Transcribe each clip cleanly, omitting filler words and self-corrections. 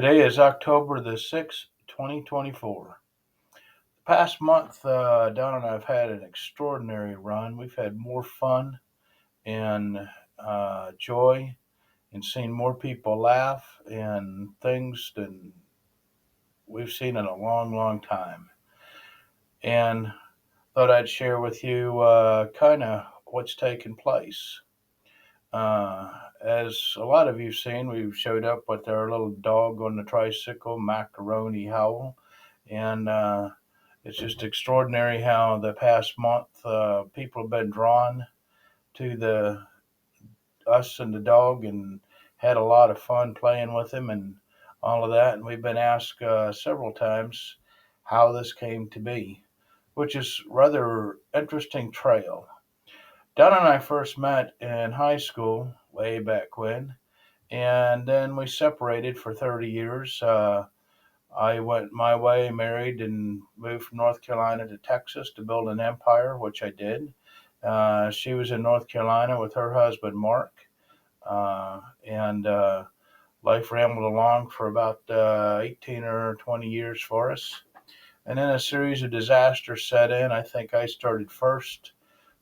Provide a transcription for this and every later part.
Today is October the 6th, 2024. The past month, Donna and I have had an extraordinary run. We've had more fun and joy and seen more people laugh and things than we've seen in a long, long time. And thought I'd share with you kind of what's taken place. As a lot of you've seen, we've showed up with our little dog on the tricycle, Mac Aroni Howl, and it's just extraordinary how the past month people have been drawn to the us and the dog and had a lot of fun playing with him and all of that. And we've been asked several times how this came to be, which is rather interesting trail. Donna and I first met in high school way back when, and then we separated for 30 years. I went my way, married, and moved from North Carolina to Texas to build an empire, which I did. She was in North Carolina with her husband, Mark, and life rambled along for about 18 or 20 years for us. And then a series of disasters set in. I think I started first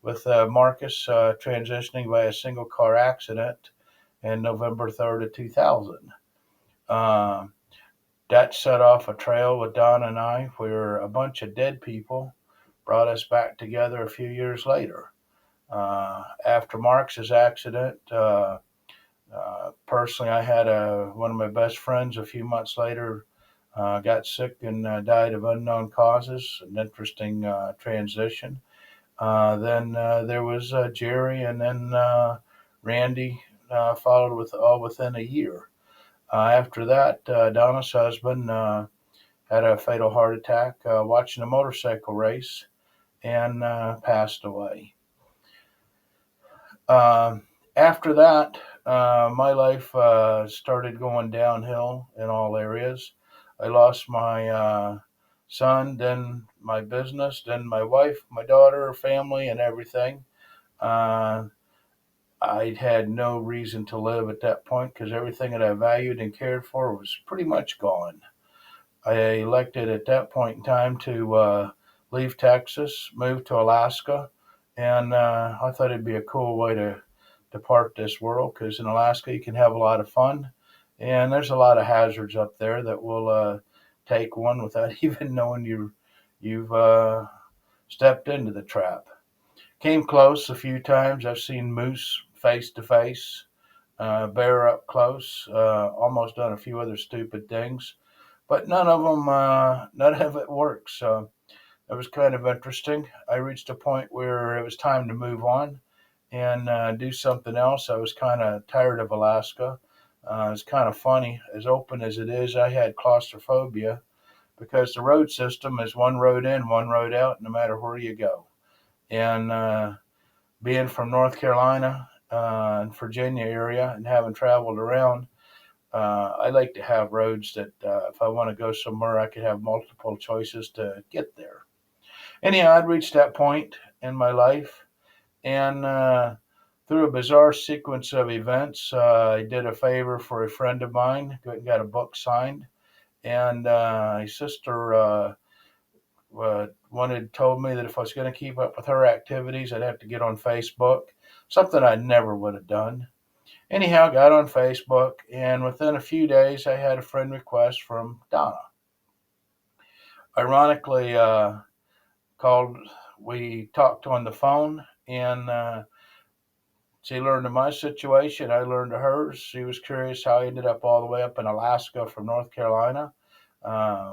with Marcus transitioning by a single car accident in November 3rd of 2000. Uh, that set off a trail with Don and I where a bunch of dead people brought us back together a few years later. After Mark's accident, personally, I had one of my best friends a few months later got sick and died of unknown causes, an interesting transition. Then there was Jerry, and then Randy followed with all within a year. After that, Donna's husband had a fatal heart attack watching a motorcycle race and passed away. Uh, After that, my life started going downhill in all areas. I lost my son, then my business, then my wife, my daughter, family, and everything. Uh, I had no reason to live at that point because everything that I valued and cared for was pretty much gone. I elected at that point in time to leave Texas, move to Alaska, and I thought it'd be a cool way to depart this world because in Alaska you can have a lot of fun, and there's a lot of hazards up there that will take one without even knowing you've stepped into the trap. Came close a few times. I've seen moose face to face, bear up close, almost done a few other stupid things, but none of it works. So it was kind of interesting. I reached a point where it was time to move on and do something else. I was kind of tired of Alaska. It's kind of funny, as open as it is, I had claustrophobia because the road system is one road in, one road out, no matter where you go. And being from North Carolina and Virginia area and having traveled around, I like to have roads that if I want to go somewhere, I could have multiple choices to get there. Anyhow, I'd reached that point in my life, and through a bizarre sequence of events, I did a favor for a friend of mine, got a book signed, and his sister told me that if I was going to keep up with her activities, I'd have to get on Facebook, something I never would have done. Anyhow, got on Facebook, and within a few days, I had a friend request from Donna. Ironically, called. We talked on the phone, and she learned of my situation. I learned of hers. She was curious how I ended up all the way up in Alaska from North Carolina.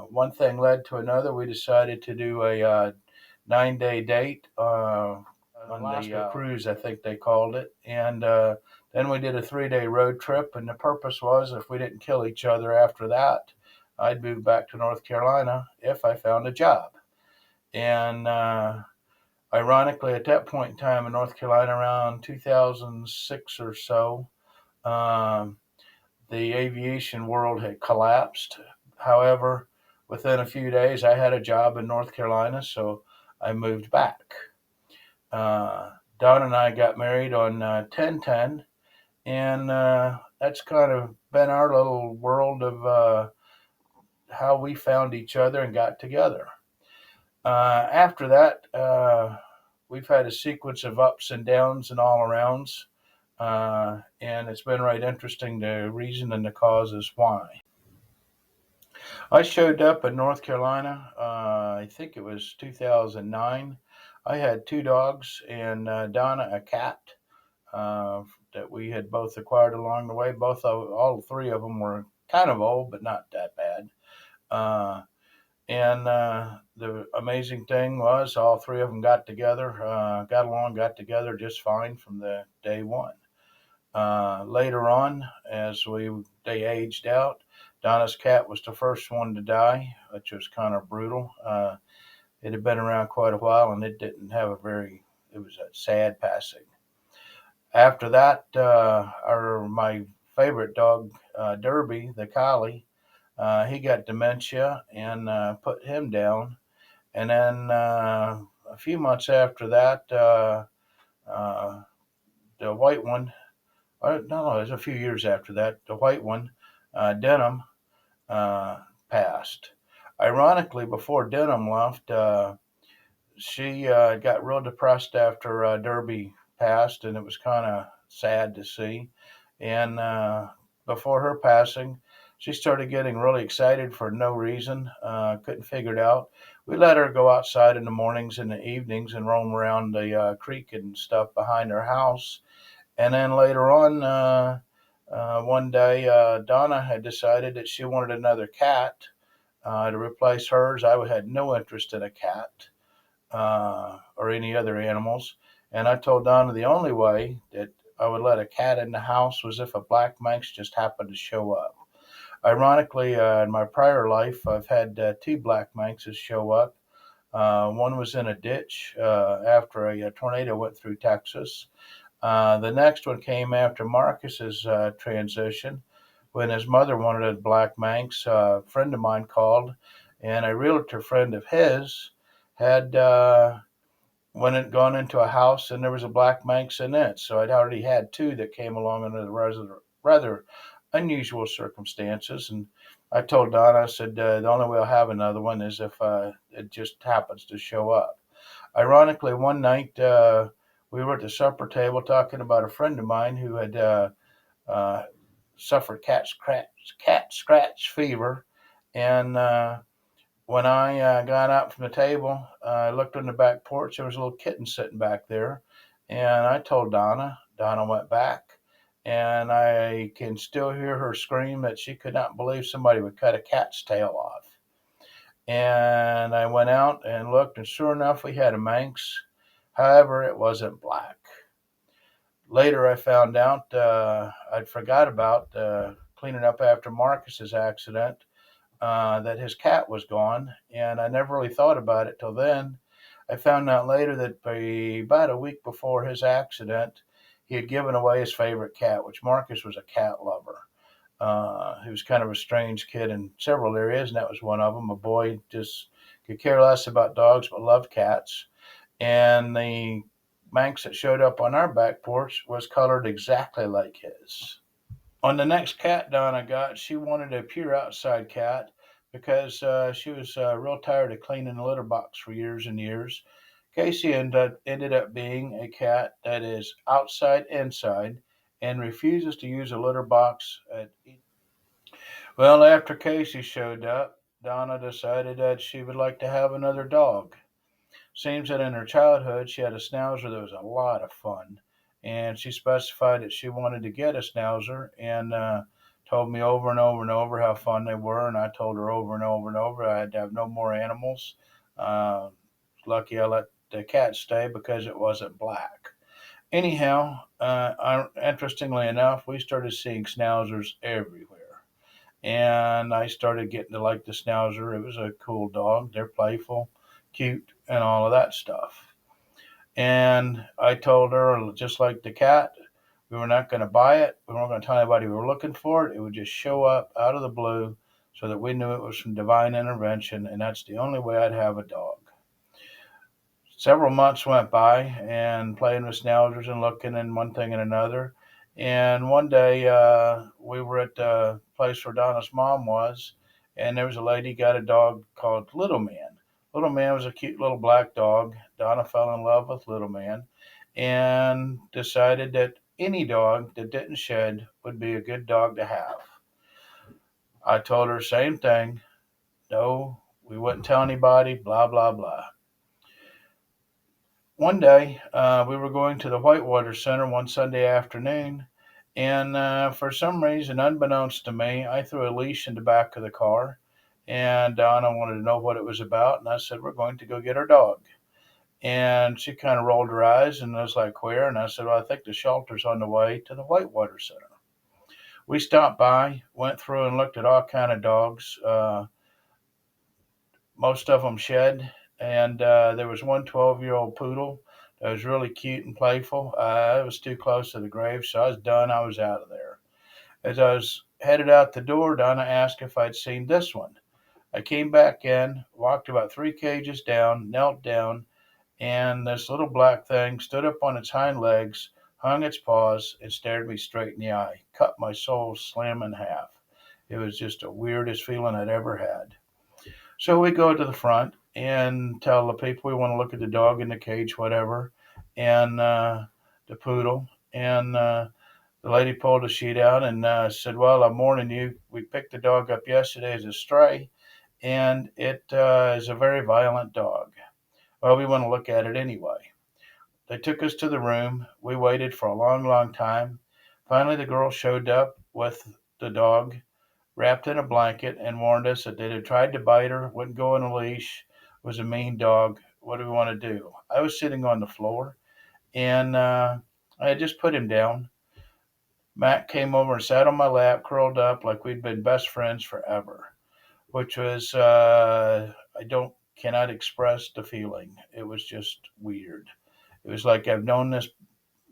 One thing led to another. We decided to do a 9-day date on the cruise, I think they called it. And then we did a 3-day road trip. And the purpose was if we didn't kill each other after that, I'd move back to North Carolina if I found a job. And ironically, at that point in time in North Carolina, around 2006 or so, um, the aviation world had collapsed. However, within a few days, I had a job in North Carolina, so I moved back. Don and I got married on 10/10, and that's kind of been our little world of how we found each other and got together. After that, we've had a sequence of ups and downs and all arounds, and it's been right interesting the reason and the causes why. I showed up in North Carolina, I think it was 2009. I had two dogs and Donna, a cat that we had both acquired along the way. All three of them were kind of old, but not that bad. Uh, and the amazing thing was, all three of them got together, got along, got together just fine from the day one. Later on, as they aged out, Donna's cat was the first one to die, which was kind of brutal. It had been around quite a while, and it didn't have it was a sad passing. After that, my favorite dog, Derby, the collie, he got dementia and put him down. And then a few months after that, uh, the white one, no, it was a few years after that, the white one, Denim, uh, passed. Ironically, before Denim left, she got real depressed after Derby passed, and it was kind of sad to see. And before her passing, she started getting really excited for no reason. Couldn't figure it out. We let her go outside in the mornings and the evenings and roam around the creek and stuff behind her house. And then later on, one day, Donna had decided that she wanted another cat to replace hers. I had no interest in a cat or any other animals. And I told Donna the only way that I would let a cat in the house was if a black Manx just happened to show up. Ironically, in my prior life, I've had two black Manxes show up. One was in a ditch after a tornado went through Texas. The next one came after Marcus's transition when his mother wanted a black Manx. A friend of mine called, and a realtor friend of his had gone into a house and there was a black Manx in it. So I'd already had two that came along under the rather unusual circumstances. And I told Donna, I said, the only way I'll have another one is if it just happens to show up. Ironically, one night we were at the supper table talking about a friend of mine who had uh, suffered cat scratch fever. And when I got up from the table, I looked on the back porch. There was a little kitten sitting back there. And I told Donna. Donna went back. And I can still hear her scream that she could not believe somebody would cut a cat's tail off. And I went out and looked, and sure enough, we had a Manx. However, it wasn't black. Later, I found out I'd forgot about cleaning up after Marcus's accident, that his cat was gone, and I never really thought about it till then. I found out later that about a week before his accident, he had given away his favorite cat, which Marcus was a cat lover. He was kind of a strange kid in several areas, and that was one of them. A boy just could care less about dogs but loved cats. And the Manx that showed up on our back porch was colored exactly like his. On the next cat Donna got, she wanted a pure outside cat because she was real tired of cleaning the litter box for years and years. Casey ended up being a cat that is outside inside and refuses to use a litter box. Well, after Casey showed up, Donna decided that she would like to have another dog. Seems that in her childhood she had a schnauzer that was a lot of fun, and she specified that she wanted to get a schnauzer and told me over and over and over how fun they were, and I told her over and over and over I had to have no more animals. Uh, Lucky I let the cat stay because it wasn't black. Anyhow, interestingly enough, we started seeing schnauzers everywhere. And I started getting to like the schnauzer. It was a cool dog. They're playful, cute, and all of that stuff. And I told her, just like the cat, we were not going to buy it. We weren't going to tell anybody we were looking for it. It would just show up out of the blue so that we knew it was from divine intervention, and that's the only way I'd have a dog. Several months went by and playing with schnauzers and looking and one thing and another. And one day we were at the place where Donna's mom was, and there was a lady got a dog called Little Man. Little Man was a cute little black dog. Donna fell in love with Little Man and decided that any dog that didn't shed would be a good dog to have. I told her same thing. No, we wouldn't tell anybody, blah, blah, blah. One day, we were going to the Whitewater Center one Sunday afternoon, and for some reason, unbeknownst to me, I threw a leash in the back of the car. And Donna wanted to know what it was about, and I said, "We're going to go get our dog." And she kind of rolled her eyes and was like, "Where?" And I said, "Well, I think the shelter's on the way to the Whitewater Center." We stopped by, went through and looked at all kind of dogs. Most of them shed, and there was one 12-year-old poodle that was really cute and playful. It was too close to the grave, so I was done. I was out of there. As I was headed out the door, Donna asked if I'd seen this one. I came back in, walked about 3 cages down, knelt down, and this little black thing stood up on its hind legs, hung its paws, and stared me straight in the eye. Cut my soul slam in half. It was just the weirdest feeling I'd ever had. So we go to the front and tell the people we want to look at the dog in the cage, whatever, and the poodle. And the lady pulled a sheet out and said, "Well, I'm warning you, we picked the dog up yesterday as a stray, and it is a very violent dog. Well, we want to look at it anyway." They took us to the room. We waited for a long, long time. Finally, the girl showed up with the dog wrapped in a blanket and warned us that they had tried to bite her, wouldn't go on a leash, was a mean dog. What do we want to do? I was sitting on the floor, and I had just put him down. Mac came over and sat on my lap, curled up like we'd been best friends forever, which was, I don't, cannot express the feeling. It was just weird. It was like I've known this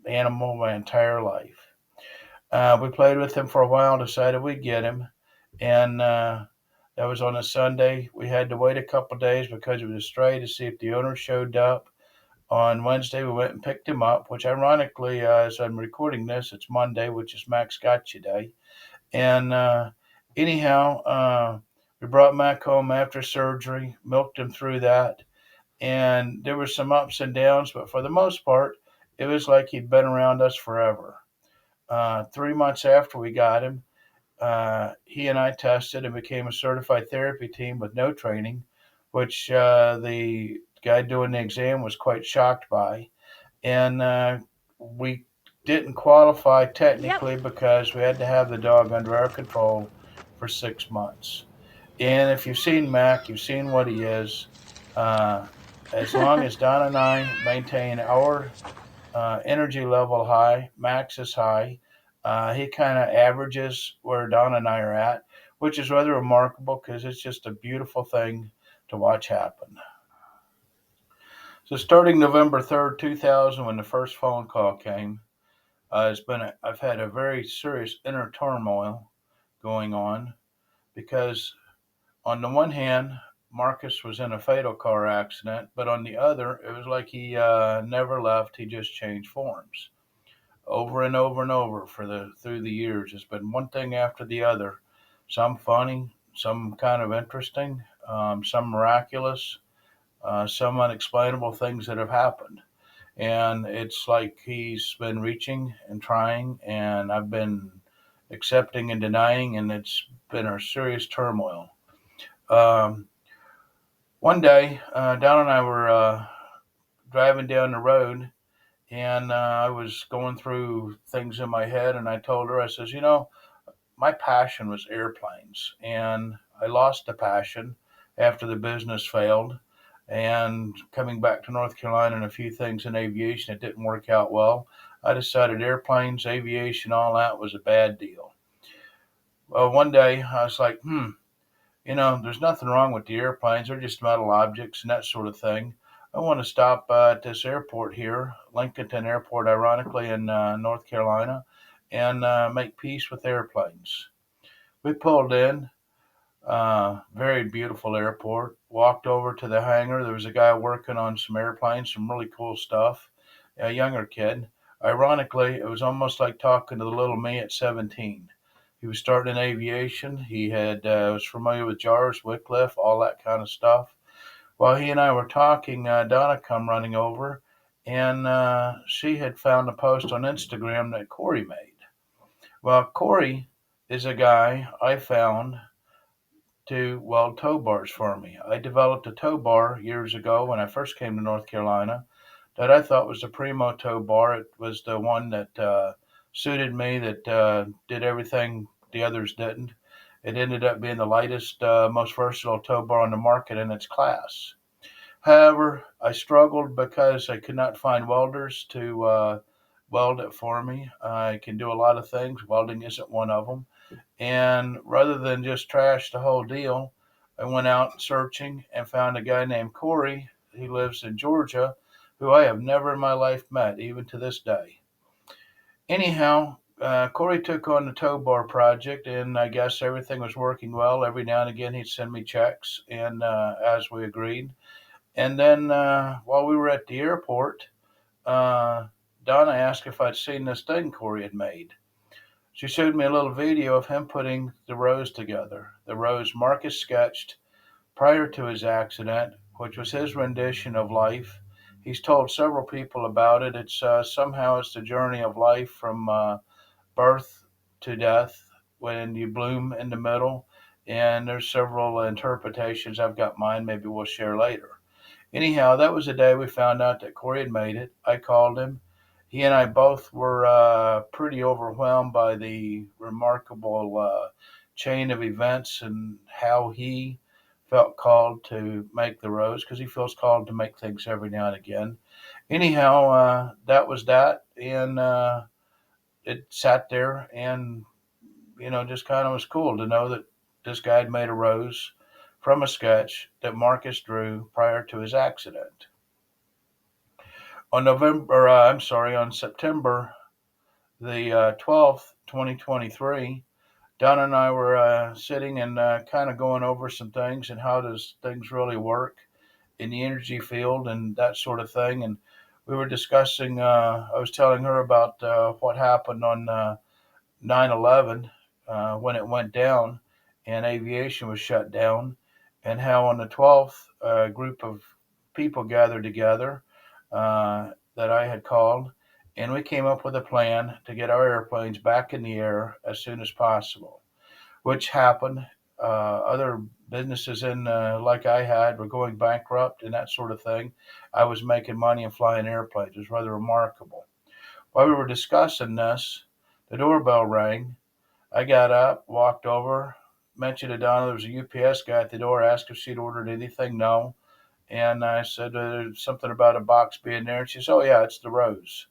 animal my entire life. We played with him for a while and decided we'd get him. And that was on a Sunday. We had to wait a couple of days because it was a stray to see if the owner showed up. On Wednesday, we went and picked him up, which ironically, as I'm recording this, it's Monday, which is Mac's Gotcha Day. And anyhow, we brought Mac home after surgery, milked him through that. And there were some ups and downs, but for the most part, it was like he'd been around us forever. 3 months after we got him, he and I tested and became a certified therapy team with no training, which the guy doing the exam was quite shocked by. And we didn't qualify Yep. technically because we had to have the dog under our control for 6 months. And if you've seen Mac, you've seen what he is. Uh, as long as Don and I maintain our energy level high, Max is high. He kind of averages where Don and I are at, which is rather remarkable because it's just a beautiful thing to watch happen. So starting November 3rd, 2000, when the first phone call came, I've had a very serious inner turmoil going on because on the one hand, Marcus was in a fatal car accident, but on the other, it was like he never left. He just changed forms over and over and over for the through the years. It's been one thing after the other. Some funny, some kind of interesting, some miraculous, some unexplainable things that have happened. And it's like he's been reaching and trying, and I've been accepting and denying, and it's been a serious turmoil. Um, One day, Don and I were driving down the road, and I was going through things in my head, and I told her, I says, my passion was airplanes, and I lost the passion after the business failed. And coming back to North Carolina and a few things in aviation, it didn't work out well. I decided airplanes, aviation, all that was a bad deal. Well, one day I was like, there's nothing wrong with the airplanes. They're just metal objects and that sort of thing. I want to stop at this airport here, Lincoln Airport, ironically, in North Carolina, and make peace with airplanes. We pulled in, very beautiful airport, walked over to the hangar. There was a guy working on some airplanes, some really cool stuff, a younger kid. Ironically, it was almost like talking to the little me at 17. He was starting in aviation. He had was familiar with jars, Wycliffe, all that kind of stuff. While he and I were talking, Donna come running over, and she had found a post on Instagram that Corey made. Well, Corey is a guy I found to weld tow bars for me. I developed a tow bar years ago when I first came to North Carolina that I thought was a primo tow bar. It was the one that suited me, that did everything the others didn't. It ended up being the lightest, most versatile tow bar on the market in its class. However, I struggled because I could not find welders to weld it for me. I can do a lot of things. Welding isn't one of them. And rather than just trash the whole deal, I went out searching and found a guy named Corey. He lives in Georgia, who I have never in my life met, even to this day. Anyhow, Corey took on the tow bar project, and I guess everything was working well. Every now and again, he'd send me checks, and as we agreed. And then while we were at the airport, uh, Donna asked if I'd seen this thing Corey had made. She showed me a little video of him putting the Rose together. The Rose Markus sketched prior to his accident, which was his rendition of life. He's told several people about it. It's somehow it's the journey of life from birth to death, when you bloom in the middle. And there's several interpretations. I've got mine. Maybe we'll share later. Anyhow, that was the day we found out that Corey had made it. I called him. He and I both were pretty overwhelmed by the remarkable chain of events and how he felt called to make the Rose, because he feels called to make things every now and again. Anyhow, that was that. And it sat there, and, just kind of was cool to know that this guy had made a Rose from a sketch that Marcus drew prior to his accident. On September the 12th, 2023, Donna and I were sitting and kind of going over some things and how does things really work in the energy field and that sort of thing. And we were discussing, I was telling her about what happened on 9/11 when it went down and aviation was shut down, and how on the 12th, a group of people gathered together that I had called, and we came up with a plan to get our airplanes back in the air as soon as possible, which happened. Other businesses like I had were going bankrupt and that sort of thing. I was making money and flying airplanes. It was rather remarkable. While we were discussing this, the doorbell rang. I got up, walked over, mentioned to Donna there was a UPS guy at the door, asked if she'd ordered anything. No. And I said something about a box being there. And she said, "Oh, yeah, it's the Rose."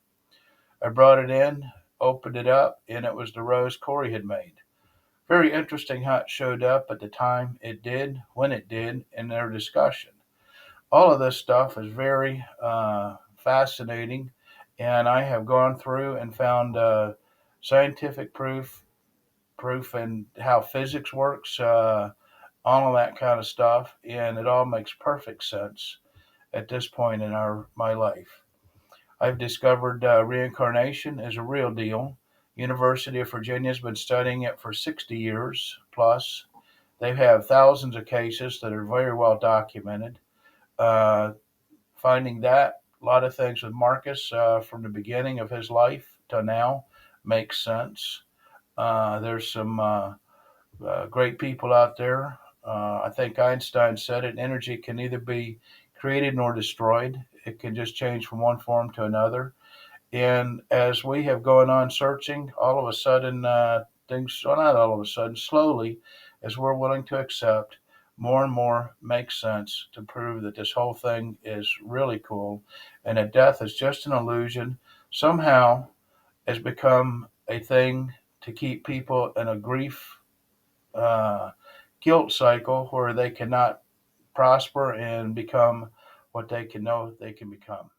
I brought it in, opened it up, and it was the Rose Corey had made. Very interesting how it showed up at the time it did, when it did, in their discussion. All of this stuff is very fascinating, and I have gone through and found scientific proof and how physics works, all of that kind of stuff, and it all makes perfect sense at this point in my life. I've discovered reincarnation is a real deal. University of Virginia has been studying it for 60 years plus. They have thousands of cases that are very well documented. Uh, Finding that a lot of things with Marcus from the beginning of his life to now makes sense. There's some great people out there. I think Einstein said it: energy can neither be created nor destroyed. It can just change from one form to another. And as we have gone on searching, all of a sudden, well, not all of a sudden, slowly, as we're willing to accept, more and more makes sense to prove that this whole thing is really cool and that death is just an illusion. Somehow has become a thing to keep people in a grief, uh, guilt cycle where they cannot prosper and become what they can know they can become.